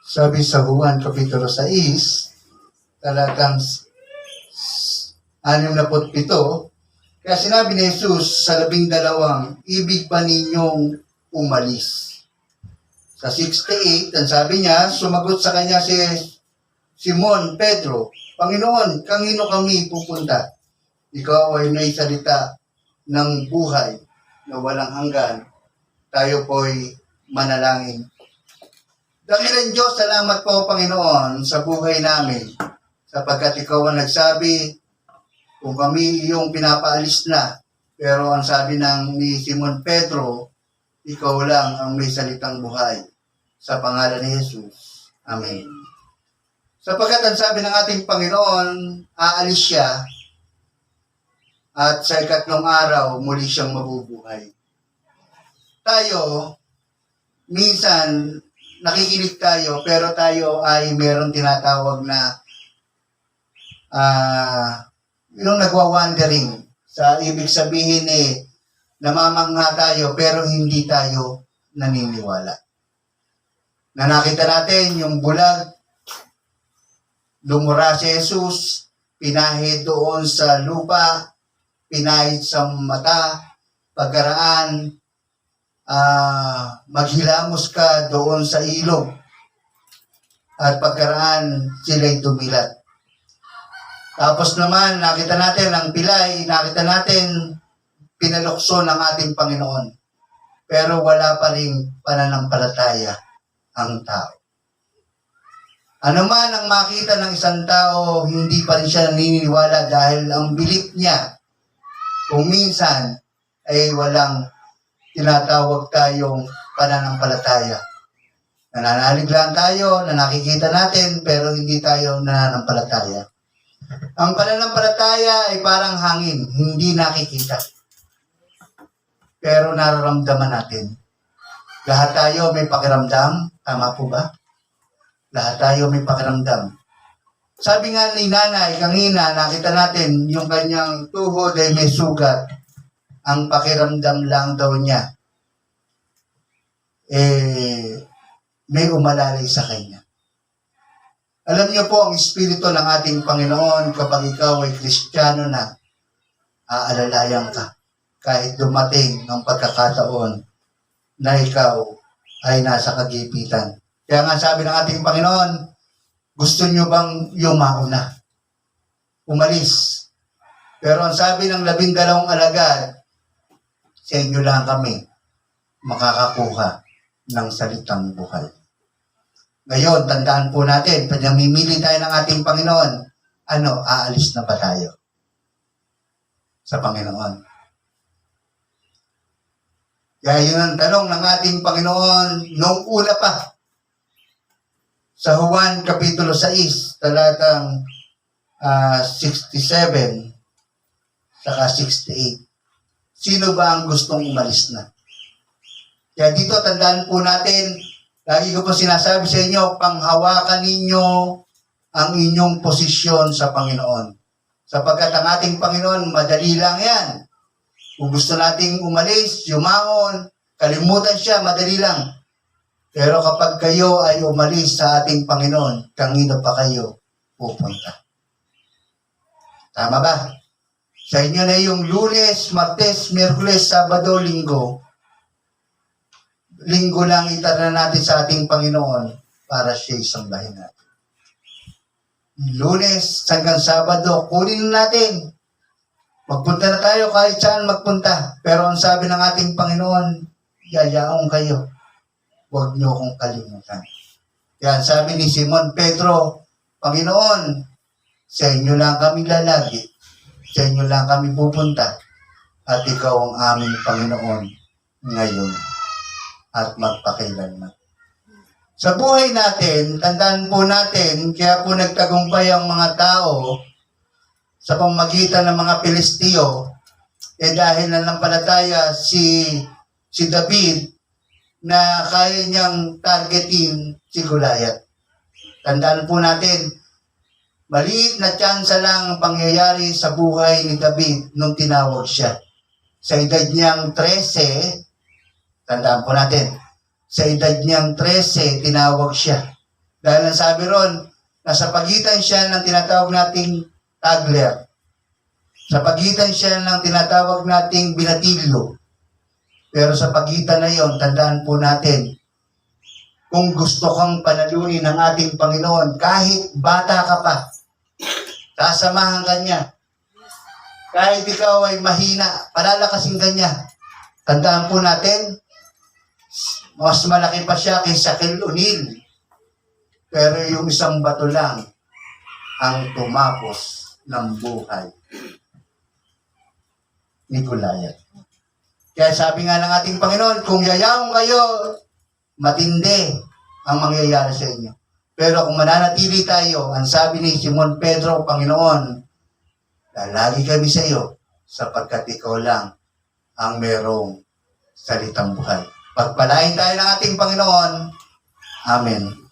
Sabi sa Juan Kapitulo 6, talatang 67, kaya sinabi ni Jesus sa 12, ibig ba ninyong umalis? Sa 68, ang sabi niya, sumagot sa kanya si Simon Pedro, Panginoon, kanino kami pupunta? Ikaw ay may salita ng buhay na walang hanggan. Tayo po'y manalangin. Dakilang Diyos, salamat po Panginoon sa buhay namin. Sapagkat ikaw ang nagsabi, kung kami iyong pinapaalis na, pero ang sabi ni Simon Pedro, ikaw lang ang may salitang buhay. Sa pangalan ni Jesus. Amen. Sapagkat ang sabi ng ating Panginoon, aalis siya at sa ikatlong araw, muli siyang mabubuhay. Tayo, minsan, nakikinig tayo, pero tayo ay meron tinatawag na yung nagwa-wandering. Sa ibig sabihin namamangha tayo, pero hindi tayo naniniwala. Na nakita natin yung bulag, lumura si Jesus, pinahid doon sa lupa, pinahid sa mata, pagkaraan, maghilamos ka doon sa ilog, at pagkaraan sila'y dumilat. Tapos naman, nakita natin ang pilay, nakita natin pinalukso ng ating Panginoon. Pero wala pa rin pananampalataya ang tao. Ano man ang makita ng isang tao, hindi pa rin siya naniniwala dahil ang belief niya, kung minsan, ay walang tinatawag tayong pananampalataya. Nananalig lang tayo na nakikita natin, pero hindi tayo nananampalataya. Ang pananampalataya ay parang hangin, hindi nakikita. Pero nararamdaman natin. Lahat tayo may pakiramdam, tama po ba? Lahat tayo may pakiramdam. Sabi nga ni nanay, kanina nakita natin yung kanyang tuhod ay may sugat. Ang pakiramdam lang daw niya, may umalalay sa kanya. Alam niyo po, ang Espiritu ng ating Panginoon, kapag ikaw ay Kristiyano na, aalalayan ka. Kahit dumating ng pagkakataon na ikaw ay nasa kagipitan. Kaya nga sabi ng ating Panginoon, gusto niyo bang yung mauna? Umalis. Pero ang sabi ng 12 alagad, sa inyo lang kami makakakuha ng salitang buhay. Ngayon, tandaan po natin, pag namimili tayo ng ating Panginoon, aalis na ba tayo sa Panginoon? Kaya yun ang tanong ng ating Panginoon noong una pa. Sa Juan Kapitulo 6, talatang 67, saka 68. Sino ba ang gustong umalis na? Kaya dito, tandaan po natin, lagi ko po sinasabi sa inyo, panghawakan ninyo ang inyong posisyon sa Panginoon. Sapagkat ang ating Panginoon, madali lang yan. Kung gusto nating umalis, yumaon, kalimutan siya, madali lang. Pero kapag kayo ay umalis sa ating Panginoon, kanino pa kayo pupunta? Tama ba? Sa inyo na yung Lunes, Martes, Miyerkules, Sabado, Linggo. Linggo lang itarna natin sa ating Panginoon para siya isambahin natin. Lunes hanggang Sabado, kunin natin. Magpunta na tayo kahit saan magpunta. Pero ang sabi ng ating Panginoon, yayaong kayo. Huwag niyo akong kalimutan. Yan, sabi ni Simon Pedro, Panginoon, sa inyo lang kami lalagi. Sa inyo lang kami pupunta. At ikaw ang aming Panginoon ngayon at magpakailanman. Sa buhay natin, tandaan po natin, kaya po nagtagumpay ang mga tao sa pamamagitan ng mga Pilisteo, dahil nanampalataya si David na kaya niyang targetin si Goliath. Tandaan po natin, maliit na tsansa lang ang pangyayari sa buhay ni David nung tinawag siya. Sa edad niyang 13, tandaan po natin, sa edad niyang 13, tinawag siya. Dahil ang sabi ron, nasa pagitan siya ng tinatawag nating tagler. Sa pagitan siya ng tinatawag nating binatilyo. Pero sa pagitan na yon, tandaan po natin, kung gusto kang panalunin ng ating Panginoon, kahit bata ka pa, sasamahan ka niya. Kahit ikaw ay mahina, palalakasin ka niya. Tandaan po natin, mas malaki pa siya kay Shaquille O'Neal. Pero yung isang bato lang ang tumapos ng buhay ni Goliath. Kaya sabi nga ng ating Panginoon, kung yayaong kayo, matindi ang mangyayari sa inyo. Pero kung mananatili tayo, ang sabi ni Simon Pedro, Panginoon, lalagi kami sa iyo sapagkat ikaw lang ang merong salitang buhay. Pagpalain tayo ng ating Panginoon. Amen.